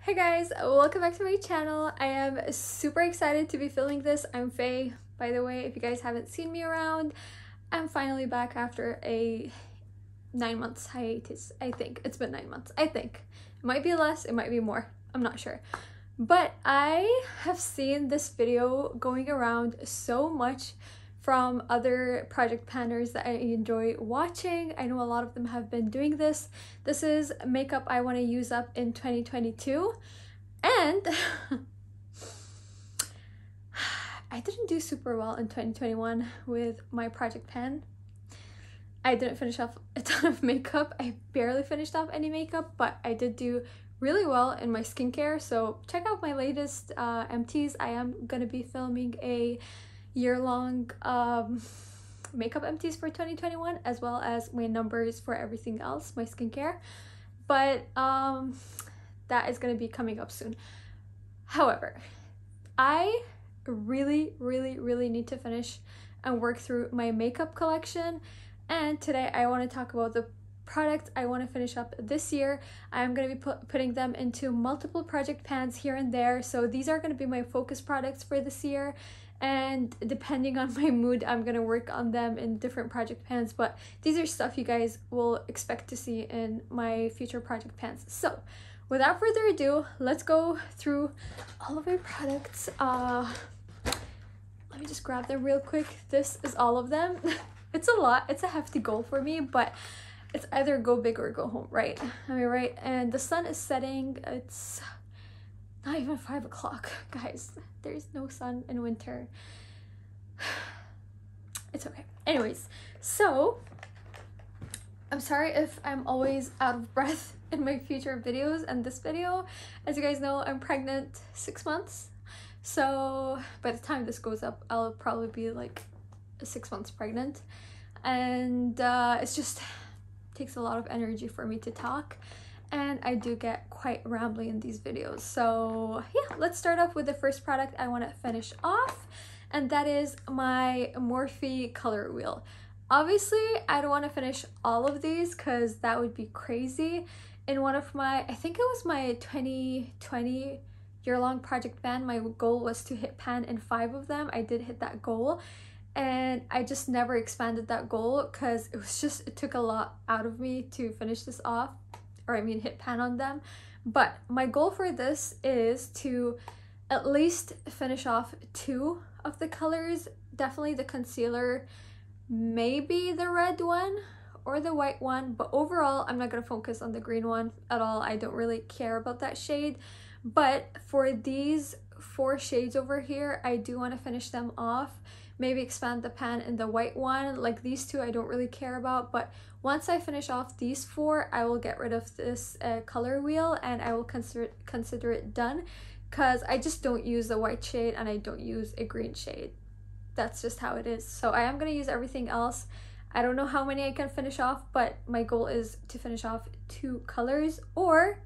Hey guys, welcome back to my channel. I am super excited to be filming this. I'm Faye, by the way, if you guys haven't seen me around. I'm finally back after a 9 months hiatus. I think it's been 9 months. I think it might be less, it might be more, I'm not sure. But I have seen this video going around so much from other project planners that I enjoy watching. I know a lot of them have been doing this. This is makeup I want to use up in 2022, and I didn't do super well in 2021 with my project pan. I didn't finish off a ton of makeup. I barely finished off any makeup, but I did do really well in my skincare. So check out my latest empties. I am gonna be filming a year-long makeup empties for 2021, as well as my numbers for everything else, my skincare, but that is going to be coming up soon. However, I really need to finish and work through my makeup collection, and today I want to talk about the products I want to finish up this year. I'm going to be putting them into multiple project pans here and there, so these are going to be my focus products for this year. And depending on my mood, I'm gonna work on them in different project pans, but these are stuff you guys will expect to see in my future project pans. So without further ado, let's go through all of my products. Let me just grab them real quick. This is all of them. It's a lot, it's a hefty goal for me, but it's either go big or go home, right? Am I right? And the sun is setting. It's not even 5 o'clock, guys. There's no sun in winter. It's okay. Anyways, so I'm sorry if I'm always out of breath in my future videos and this video. As you guys know, I'm pregnant 6 months. So by the time this goes up, I'll probably be like 6 months pregnant. And it's just takes a lot of energy for me to talk. And I do get quite rambly in these videos. So yeah, let's start off with the first product I want to finish off, and that is my Morphe color wheel. Obviously, I don't want to finish all of these because that would be crazy. In one of my, I think it was my 2020 year-long project pan, my goal was to hit pan in 5 of them. I did hit that goal, and I just never expanded that goal because it took a lot out of me to finish this off. Or I mean hit pan on them. But my goal for this is to at least finish off 2 of the colors. Definitely the concealer, maybe the red one or the white one, but overall I'm not gonna focus on the green one at all. I don't really care about that shade. But for these 4 shades over here, I do want to finish them off. Maybe expand the pan in the white one. Like these 2 I don't really care about, but once I finish off these 4, I will get rid of this color wheel and I will consider it done, because I just don't use the white shade and I don't use a green shade. That's just how it is. So I am going to use everything else. I don't know how many I can finish off, but my goal is to finish off 2 colors, or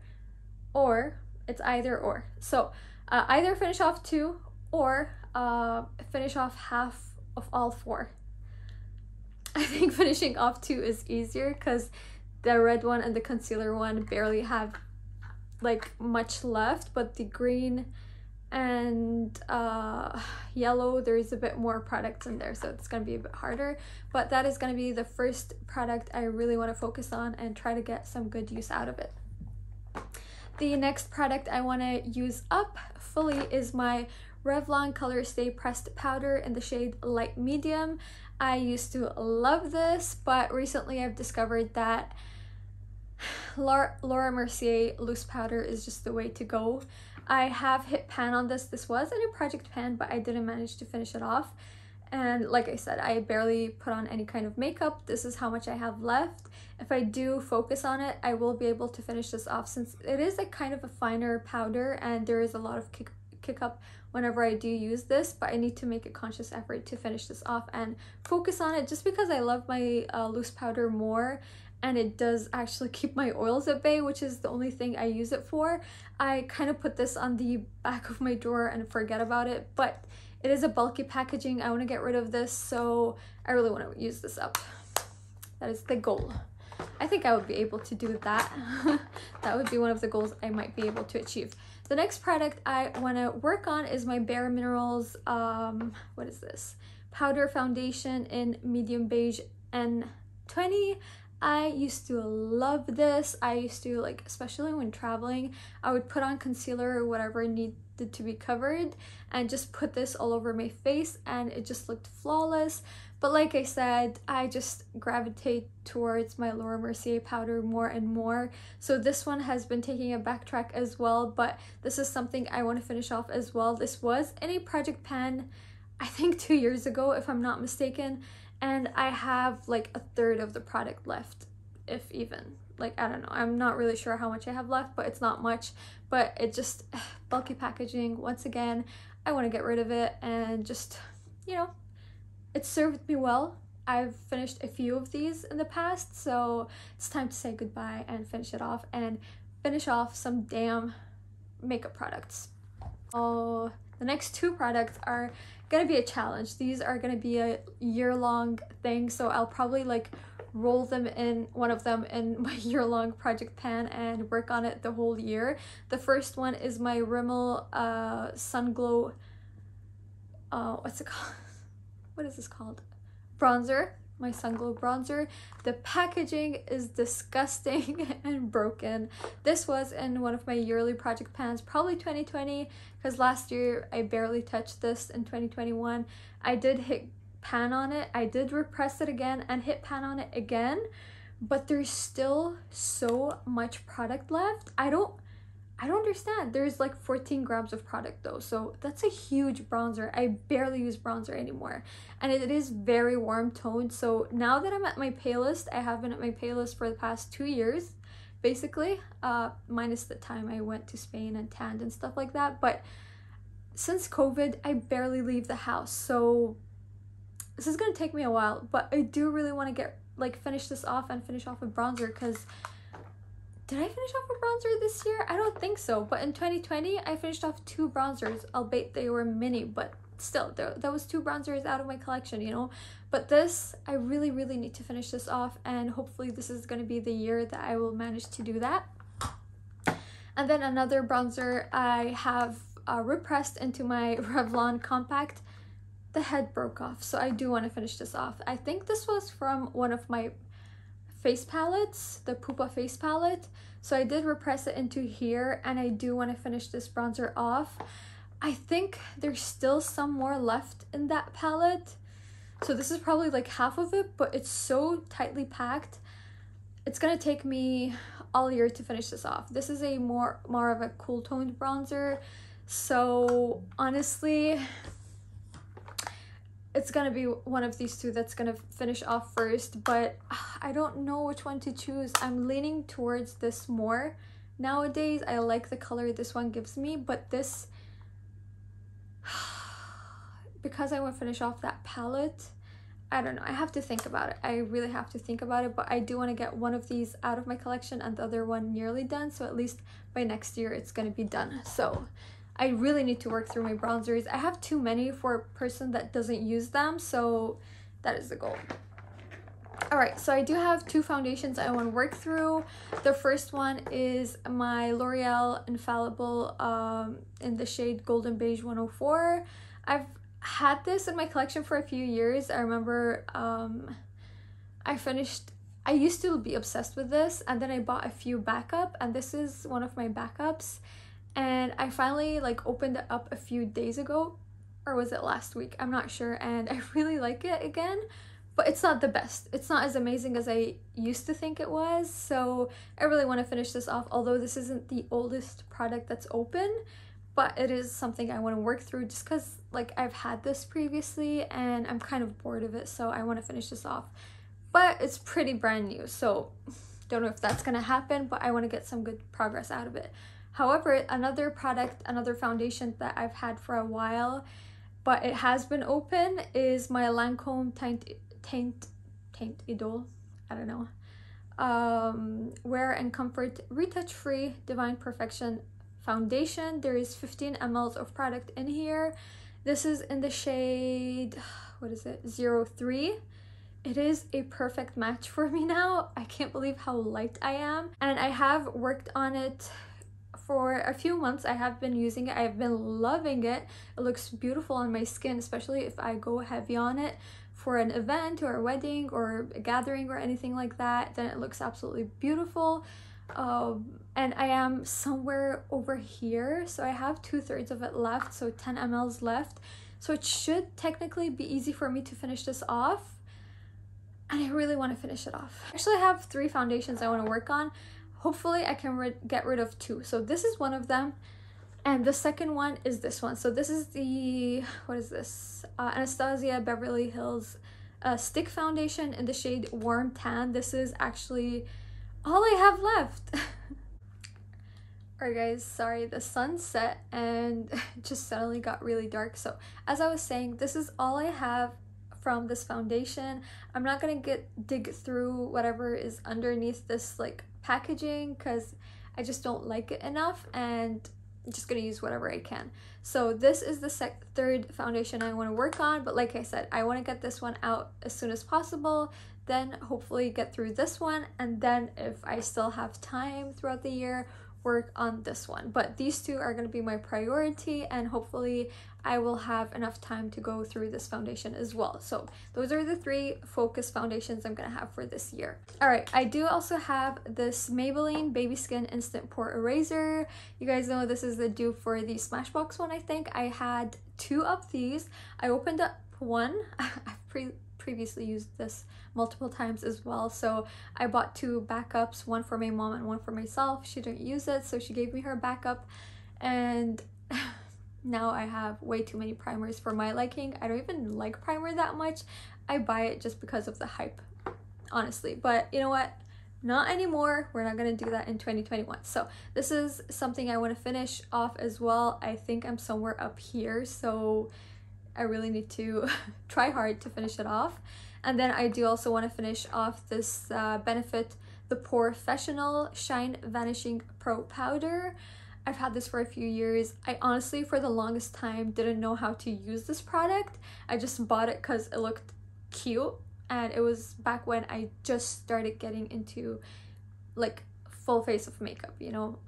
it's either or. So either finish off 2 or finish off half of all 4. I think finishing off 2 is easier because the red one and the concealer one barely have like much left, but the green and yellow, there's a bit more products in there, so it's gonna be a bit harder. But that is gonna be the first product I really want to focus on and try to get some good use out of it. The next product I want to use up fully is my Revlon Colorstay pressed powder in the shade light medium. I used to love this, but recently I've discovered that Laura Mercier loose powder is just the way to go. I have hit pan on this. This was in a project pan, but I didn't manage to finish it off. And like I said, I barely put on any kind of makeup. This is how much I have left. If I do focus on it, I will be able to finish this off, since it is a kind of a finer powder and there is a lot of kick up whenever I do use this, but I need to make a conscious effort to finish this off and focus on it, just because I love my loose powder more, and it does actually keep my oils at bay, which is the only thing I use it for. I kind of put this on the back of my drawer and forget about it, but it is a bulky packaging. I want to get rid of this, so I really want to use this up. That is the goal. I think I would be able to do that. That would be one of the goals I might be able to achieve. The next product I want to work on is my Bare Minerals, what is this? Powder foundation in medium beige N20. I used to love this. I used to, like, especially when traveling, I would put on concealer or whatever needed to be covered and just put this all over my face, and it just looked flawless. But like I said, I just gravitate towards my Laura Mercier powder more and more. So this one has been taking a backtrack as well, but this is something I want to finish off as well. This was in a project pan, I think 2 years ago, if I'm not mistaken. And I have like a third of the product left, if even. Like, I don't know. I'm not really sure how much I have left, but it's not much. But it just, bulky packaging, once again, I want to get rid of it and just, you know, it served me well. I've finished a few of these in the past, so it's time to say goodbye and finish it off and finish off some damn makeup products. Oh, the next two products are gonna be a challenge. These are gonna be a year-long thing, so I'll probably like roll them in, one of them in my year-long project pan and work on it the whole year. The first one is my Rimmel Sunglow, what's it called? What is this called? Bronzer. My Sunglow Bronzer. The packaging is disgusting and broken. This was in one of my yearly project pans, probably 2020, because last year I barely touched this. In 2021 I did hit pan on it, I did repress it again and hit pan on it again, but there's still so much product left. I don't understand. There's like 14 grams of product though, so that's a huge bronzer. I barely use bronzer anymore, and it is very warm toned. So now that I'm at my palest, I have been at my palest for the past 2 years basically, minus the time I went to Spain and tanned and stuff like that. But since COVID, I barely leave the house, so this is gonna take me a while, but I do really want to finish this off and finish off with bronzer, because did I finish off a bronzer this year? I don't think so, but in 2020 I finished off 2 bronzers, albeit they were mini, but still, that was 2 bronzers out of my collection, you know. But this, I really need to finish this off, and hopefully this is going to be the year that I will manage to do that. And then another bronzer I have repressed into my Revlon compact. The head broke off, so I do want to finish this off. I think this was from one of my face palettes, the Pupa face palette, so I did repress it into here, and I do want to finish this bronzer off. I think there's still some more left in that palette, so this is probably like half of it, but it's so tightly packed, it's gonna take me all year to finish this off. This is a more of a cool toned bronzer, so honestly it's gonna be one of these two that's gonna finish off first, but I don't know which one to choose. I'm leaning towards this more nowadays. I like the color this one gives me, but this, because I want to finish off that palette, I don't know. I have to think about it. I really have to think about it, but I do want to get one of these out of my collection and the other one nearly done, so at least by next year it's gonna be done. So I really need to work through my bronzers. I have too many for a person that doesn't use them, so that is the goal. Alright, so I do have 2 foundations I want to work through. The first one is my L'Oreal Infallible in the shade Golden Beige 104. I've had this in my collection for a few years. I remember I used to be obsessed with this, and then I bought a few backup, and this is one of my backups. And I finally like opened it up a few days ago, or was it last week? I'm not sure, and I really like it again, but it's not the best. It's not as amazing as I used to think it was, so I really want to finish this off, although this isn't the oldest product that's open, but it is something I want to work through just because like I've had this previously and I'm kind of bored of it, so I want to finish this off. But it's pretty brand new, so don't know if that's gonna happen, but I want to get some good progress out of it. However, another product, another foundation that I've had for a while, but it has been open, is my Lancome Tint Idole, I don't know, Wear and Comfort Retouch Free Divine Perfection Foundation. There is 15 ml of product in here. This is in the shade, what is it, 03. It is a perfect match for me now. I can't believe how light I am, and I have worked on it for a few months. I have been using it. I've been loving it. It looks beautiful on my skin, especially if I go heavy on it for an event or a wedding or a gathering or anything like that. Then it looks absolutely beautiful. And I am somewhere over here, so I have 2/3 of it left, so 10 ml left, so it should technically be easy for me to finish this off, and I really want to finish it off. Actually, I have 3 foundations I want to work on. Hopefully I can get rid of 2. So this is one of them, and the second one is this one. So this is the, what is this, Anastasia Beverly Hills stick foundation in the shade Warm Tan. This is actually all I have left. Alright guys, sorry, the sun set and it just suddenly got really dark. So as I was saying, this is all I have from this foundation. I'm not gonna dig through whatever is underneath this like packaging because I just don't like it enough, and I'm just gonna use whatever I can. So this is the third foundation I want to work on, but like I said, I want to get this one out as soon as possible, then hopefully get through this one, and then if I still have time throughout the year, work on this one. But these 2 are going to be my priority, and hopefully I will have enough time to go through this foundation as well. So those are the 3 focus foundations I'm going to have for this year. Alright, I do also have this Maybelline Baby Skin Instant Pore Eraser. You guys know this is the dupe for the Smashbox one, I think. I had 2 of these. I opened up one. I've previously used this multiple times as well, so I bought 2 backups, one for my mom and one for myself. She didn't use it, so she gave me her backup, and now I have way too many primers for my liking. I don't even like primer that much. I buy it just because of the hype, honestly. But you know what? Not anymore. We're not gonna do that in 2021. So this is something I want to finish off as well. I think I'm somewhere up here, so I really need to try hard to finish it off. And then I do also want to finish off this Benefit the Porefessional Shine Vanishing Pro Powder. I've had this for a few years. I honestly, for the longest time, didn't know how to use this product. I just bought it because it looked cute, and it was back when I just started getting into like full face of makeup, you know.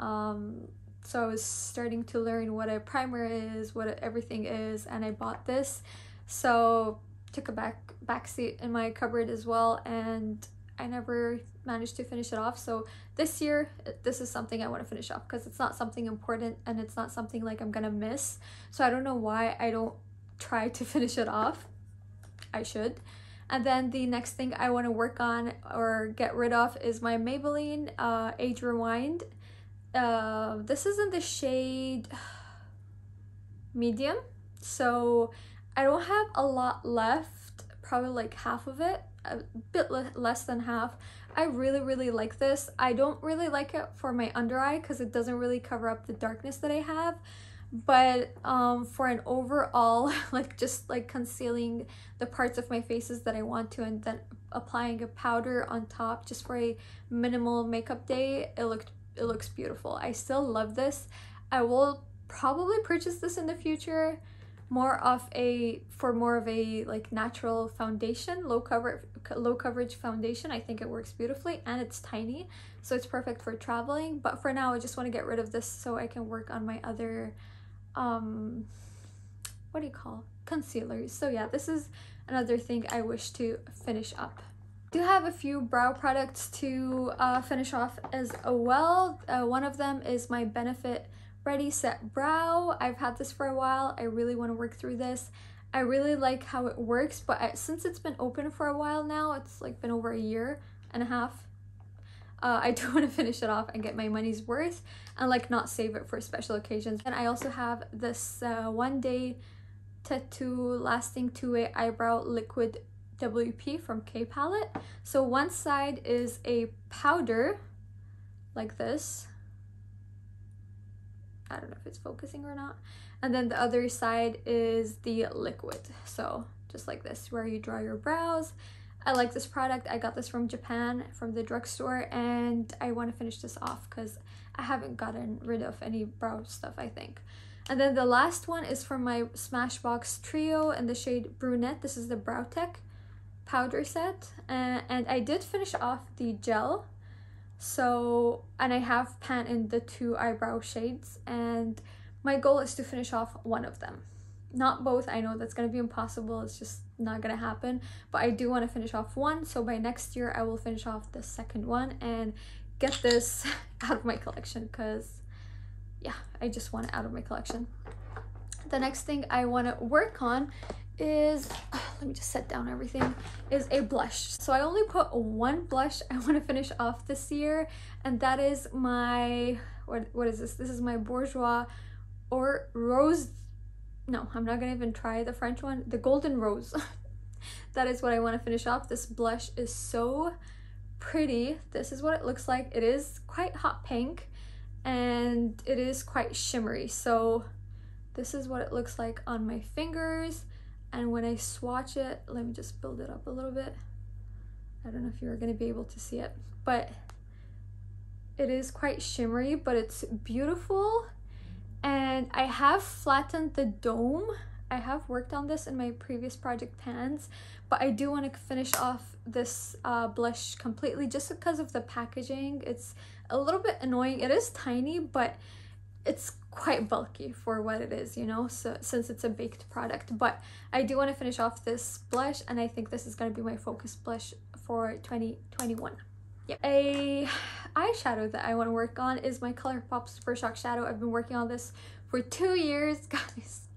So I was starting to learn what a primer is, what everything is, and I bought this. So took a backseat in my cupboard as well, and I never managed to finish it off. So this year, this is something I want to finish off because it's not something important, and it's not something like I'm gonna miss. So I don't know why I don't try to finish it off. I should. And then the next thing I want to work on or get rid of is my Maybelline Age Rewind. This is in the shade medium, so I don't have a lot left, probably like half of it, a bit less than half. I really like this. I don't really like it for my under eye because it doesn't really cover up the darkness that I have, but for an overall like just like concealing the parts of my faces that I want to, and then applying a powder on top just for a minimal makeup day, it looks beautiful. I still love this. I will probably purchase this in the future, more of a like natural foundation, low coverage foundation. I think it works beautifully, and it's tiny, so it's perfect for traveling. But for now, I just want to get rid of this so I can work on my other what do you call concealers. So yeah, this is another thing I wish to finish up. I do have a few brow products to finish off as well. One of them is my Benefit Ready Set Brow. I've had this for a while. I really want to work through this. I really like how it works, but since it's been open for a while now, it's like been over a year and a half, I do want to finish it off and get my money's worth and like not save it for special occasions. And I also have this One Day Tattoo Lasting 2-Way Eyebrow Liquid WP from K Palette. So one side is a powder like this. I don't know if it's focusing or not. And then the other side is the liquid. So just like this, where you draw your brows. I like this product. I got this from Japan, from the drugstore, and I want to finish this off because I haven't gotten rid of any brow stuff, I think. And then the last one is from my Smashbox Trio in the shade Brunette. This is the Brow Tech powder set, and I did finish off the gel. So, and I have pan in the 2 eyebrow shades, and my goal is to finish off one of them. Not both, I know that's gonna be impossible, it's just not gonna happen, but I do want to finish off one, so by next year I will finish off the second one and get this out of my collection, because yeah, I just want it out of my collection. The next thing I want to work on is, let me just set down everything, is a blush. So I only put one blush I want to finish off this year, and that is my, what is this? This is my Bourjois or Rose, no, I'm not gonna even try the French one, the Golden Rose. That is what I want to finish off. This blush is so pretty. This is what it looks like. It is quite hot pink and it is quite shimmery. So this is what it looks like on my fingers, and when I swatch it, let me just build it up a little bit. I don't know if you're going to be able to see it, but it is quite shimmery, but it's beautiful. And I have flattened the dome. I have worked on this in my previous project pans, but I do want to finish off this blush completely just because of the packaging. It's a little bit annoying. It is tiny, but it's quite bulky for what it is, you know, so since it's a baked product. But I do want to finish off this blush, and I think this is going to be my focus blush for 2021. Yeah. A eyeshadow that I want to work on is my ColourPop Super Shock Shadow. I've been working on this for 2 years, guys.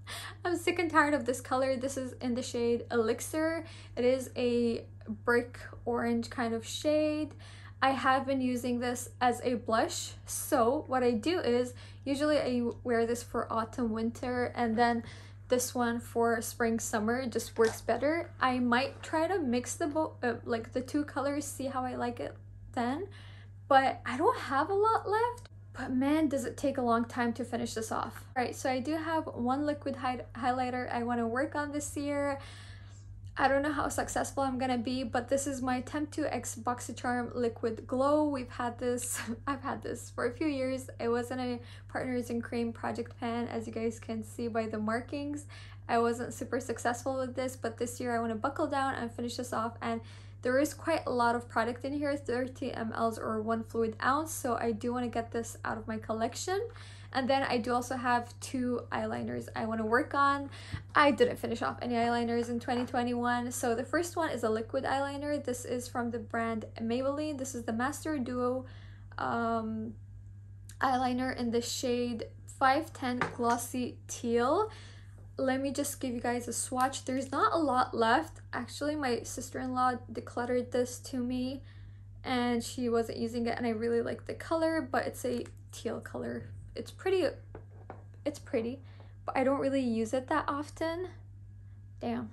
I'm sick and tired of this color. This is in the shade Elixir. It is a brick orange kind of shade. I have been using this as a blush. So what I do is, usually I wear this for autumn, winter, and then this one for spring, summer. It just works better. I might try to mix the like the 2 colors, see how I like it then. But I don't have a lot left. But man, does it take a long time to finish this off. Alright, so I do have one liquid highlighter I want to work on this year. I don't know how successful I'm gonna be, but this is my Temp2X BoxyCharm Liquid Glow. We've had this, I've had this for a few years. It wasn't a Partners in Creme project pan, as you guys can see by the markings. I wasn't super successful with this, but this year I want to buckle down and finish this off. And there is quite a lot of product in here, 30 mLs or 1 fluid ounce, so I do want to get this out of my collection. And then I do also have 2 eyeliners I want to work on. I didn't finish off any eyeliners in 2021. So the first one is a liquid eyeliner. This is from the brand Maybelline. This is the Master Duo eyeliner in the shade 510 Glossy Teal. Let me just give you guys a swatch. There's not a lot left. Actually, my sister-in-law decluttered this to me and she wasn't using it, and I really like the color, but it's a teal color. It's pretty, but I don't really use it that often. Damn,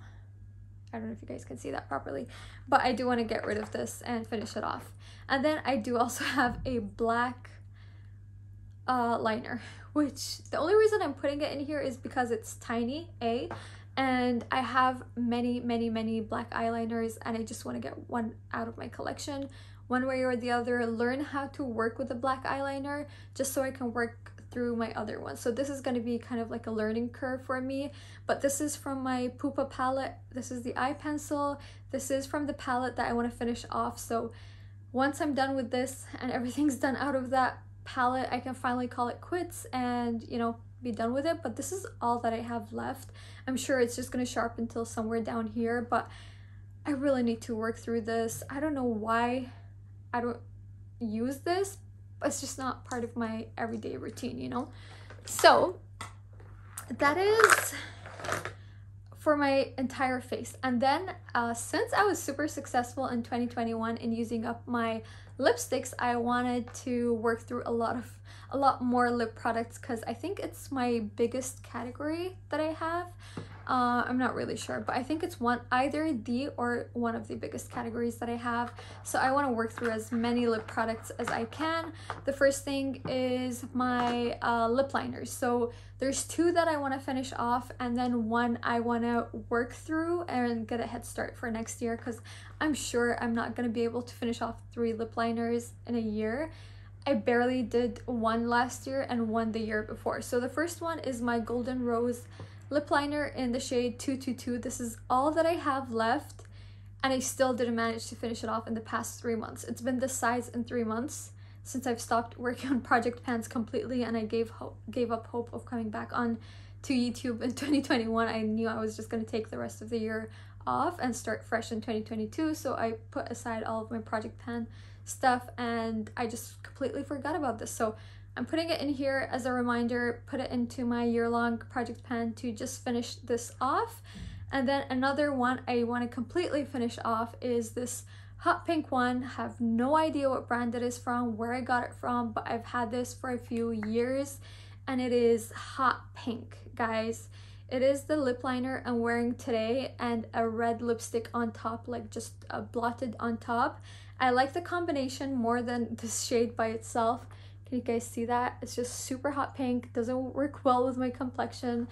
I don't know if you guys can see that properly, but I do want to get rid of this and finish it off. And then I do also have a black liner, which the only reason I'm putting it in here is because it's tiny, and I have many black eyeliners, and I just want to get one out of my collection one way or the other, learn how to work with a black eyeliner just so I can work through my other ones. So this is going to be kind of like a learning curve for me, but this is from my Pupa palette. This is the eye pencil. This is from the palette that I want to finish off. So once I'm done with this and everything's done out of that palette, I can finally call it quits and, you know, be done with it. But this is all that I have left. I'm sure it's just going to sharpen till somewhere down here, but I really need to work through this. I don't know why I don't use this, but it's just not part of my everyday routine, you know? So that is for my entire face. And then since I was super successful in 2021 in using up my lipsticks, I wanted to work through a lot more lip products, because I think it's my biggest category that I have. I'm not really sure, but I think it's either the or one of the biggest categories that I have. So I want to work through as many lip products as I can. The first thing is my lip liners. So there's 2 that I want to finish off, and then 1 I want to work through and get a head start for next year, because I'm sure I'm not going to be able to finish off 3 lip liners in a year. I barely did 1 last year and 1 the year before. So the first one is my Golden Rose lip liner in the shade 222. This is all that I have left. and I still didn't manage to finish it off in the past 3 months. It's been this size in 3 months since I've stopped working on project pans completely, and I gave up hope of coming back on to YouTube in 2021. I knew I was just going to take the rest of the year off and start fresh in 2022, so I put aside all of my project pan stuff and I just completely forgot about this. So I'm putting it in here as a reminder, put it into my year-long project pan to just finish this off. And then another one I want to completely finish off is this hot pink one. Have no idea what brand it is from, where I got it from, but I've had this for a few years and it is hot pink, guys. It is the lip liner I'm wearing today and a red lipstick on top, like just blotted on top. I like the combination more than this shade by itself. Can you guys see that? It's just super hot pink, doesn't work well with my complexion.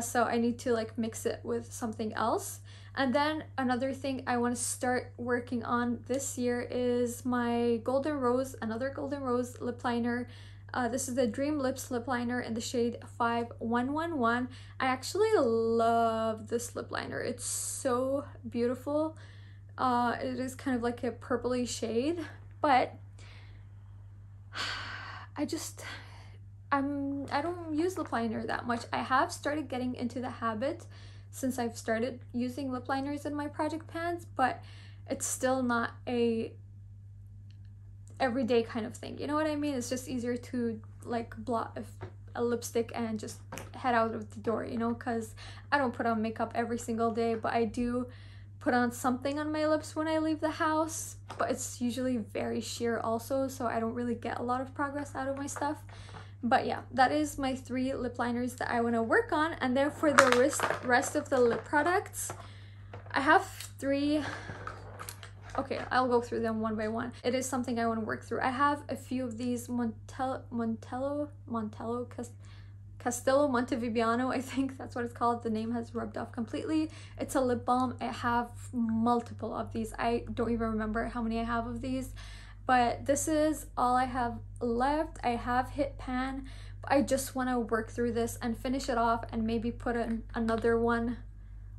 So I need to like mix it with something else. And then another thing I want to start working on this year is my Golden Rose, another Golden Rose lip liner. This is the Dream Lips lip liner in the shade 5111. I actually love this lip liner. It's so beautiful. It is kind of like a purpley shade, but I don't use lip liner that much. I have started getting into the habit since I've started using lip liners in my project pans, but it's still not a everyday kind of thing. You know what I mean? It's just easier to like blot a lipstick and just head out of the door, you know, because I don't put on makeup every single day, but I do put on something on my lips when I leave the house, but it's usually very sheer also, so I don't really get a lot of progress out of my stuff. But yeah, that is my 3 lip liners that I want to work on. And then for the rest of the lip products, I have 3. Okay, I'll go through them one by one. It is something I want to work through. I have a few of these Castello Montevibiano, I think that's what it's called. The name has rubbed off completely. It's a lip balm. I have multiple of these. I don't even remember how many I have of these, but this is all I have left. I have hit pan, but I just want to work through this and finish it off and maybe put in another one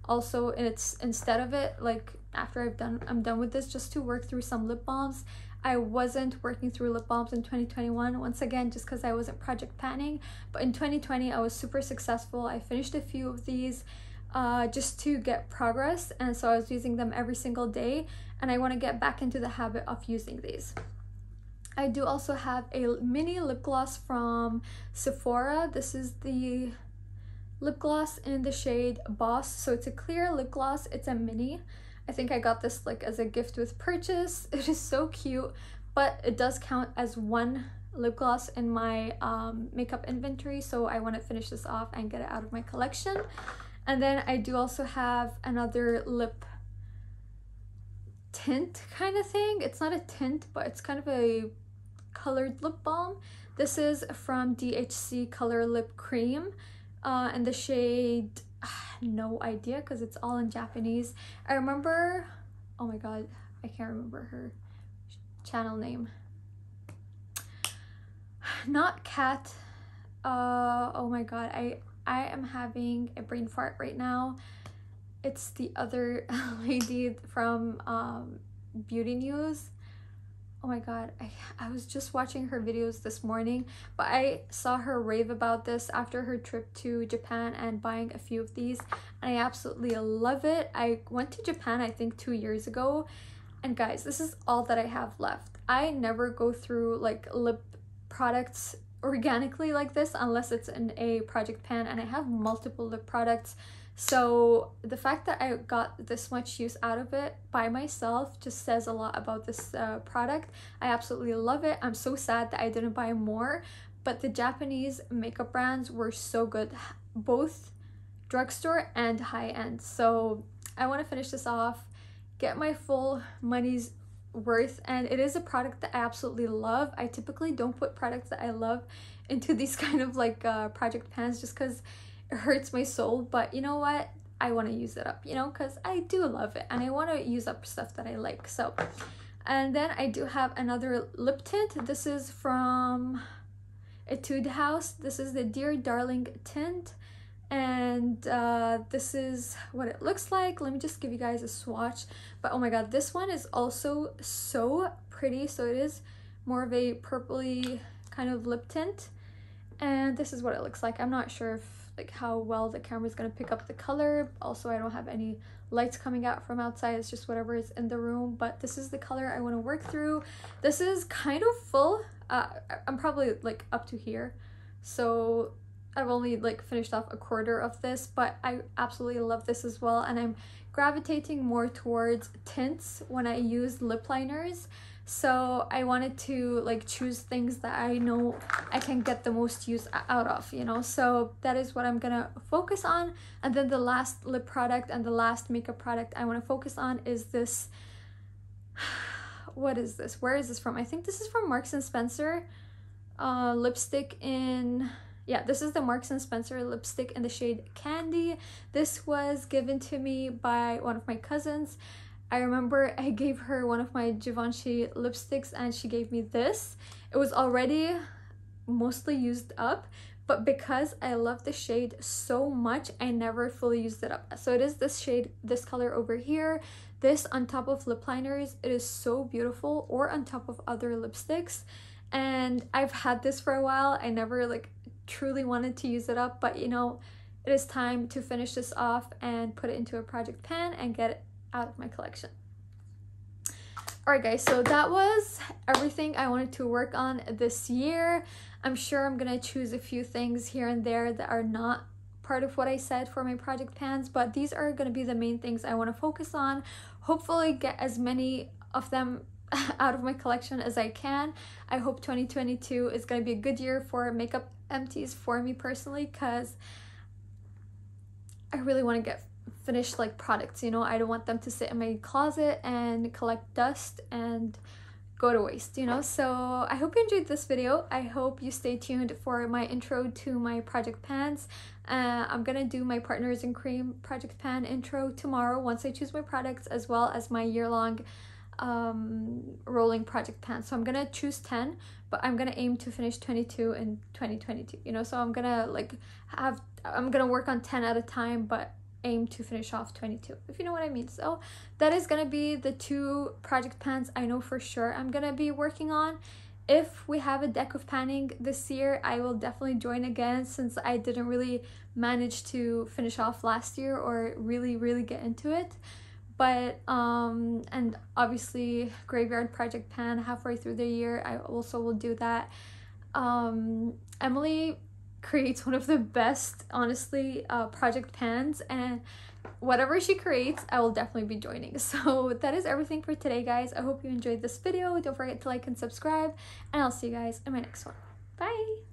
also instead of it, like after I'm done with this, just to work through some lip balms. I wasn't working through lip balms in 2021, once again, just because I wasn't project panning, but in 2020 I was super successful. I finished a few of these just to get progress, and so I was using them every single day, and I want to get back into the habit of using these. I do also have a mini lip gloss from Sephora. This is the lip gloss in the shade Boss. So it's a clear lip gloss. It's a mini. I think I got this like as a gift with purchase. It is so cute, but it does count as one lip gloss in my makeup inventory, so I want to finish this off and get it out of my collection. And then I do also have another lip tint kind of thing. It's not a tint, but it's kind of a colored lip balm. This is from DHC Color Lip Cream in the shade no idea because it's all in Japanese. I remember, oh my god, I can't remember her channel name. Not Cat. Oh my god, I am having a brain fart right now. It's the other lady from Beauty News. Oh my god, I was just watching her videos this morning, but I saw her rave about this after her trip to Japan and buying a few of these, and I absolutely love it. I went to Japan I think 2 years ago, and guys, this is all that I have left. I never go through like lip products organically like this unless it's in a project pan, and I have multiple lip products. So the fact that I got this much use out of it by myself just says a lot about this product. I absolutely love it. I'm so sad that I didn't buy more, but the Japanese makeup brands were so good, both drugstore and high-end. So I want to finish this off, get my full money's worth, and it is a product that I absolutely love. I typically don't put products that I love into these kind of like project pans just because it hurts my soul, but you know what, I want to use it up, you know, because I do love it and I want to use up stuff that I like. So, and then I do have another lip tint. This is from Etude House. This is the Dear Darling tint. and this is what it looks like. Let me just give you guys a swatch. But oh my god, this one is also so pretty. So it is more of a purpley kind of lip tint, and this is what it looks like. I'm not sure if like how well the camera is going to pick up the color. Also, I don't have any lights coming out from outside. It's just whatever is in the room, but this is the color I want to work through. This is kind of full. I'm probably like up to here, so I've only like finished off a quarter of this, but I absolutely love this as well. And I'm gravitating more towards tints when I use lip liners. So I wanted to like choose things that I know I can get the most use out of, you know. So that is what I'm gonna focus on. And then the last lip product and the last makeup product I want to focus on is this. What is this? Where is this from? I think this is from Marks and Spencer. Lipstick in... Yeah, this is the Marks and Spencer lipstick in the shade Candy. This was given to me by one of my cousins. I remember I gave her one of my Givenchy lipsticks and she gave me this. It was already mostly used up, but because I love the shade so much, I never fully used it up. So it is this shade, this color over here. This on top of lip liners, it is so beautiful, or on top of other lipsticks. And I've had this for a while. I never like truly wanted to use it up, but you know, it is time to finish this off and put it into a project pan and get it out of my collection. Alright guys, so that was everything I wanted to work on this year. I'm sure I'm gonna choose a few things here and there that are not part of what I said for my project pans, but these are gonna be the main things I want to focus on. Hopefully get as many of them out of my collection as I can. I hope 2022 is going to be a good year for makeup empties for me personally, because I really want to get finished like products, you know. I don't want them to sit in my closet and collect dust and go to waste, you know. So I hope you enjoyed this video. I hope you stay tuned for my intro to my project pans. I'm gonna do my Partners in Cream project pan intro tomorrow once I choose my products, as well as my year-long rolling project pan. So I'm gonna choose 10, but I'm gonna aim to finish 22 in 2022, you know. So I'm gonna work on 10 at a time, but aim to finish off 22, if you know what I mean. So that is gonna be the 2 project pans I know for sure I'm gonna be working on. If we have a deck of panning this year, I will definitely join again, since I didn't really manage to finish off last year or really get into it. But and obviously graveyard project pan halfway through the year, I also will do that. Emily creates one of the best, honestly, project pans, and whatever she creates, I will definitely be joining. So that is everything for today, guys. I hope you enjoyed this video. Don't forget to like and subscribe, and I'll see you guys in my next one. Bye.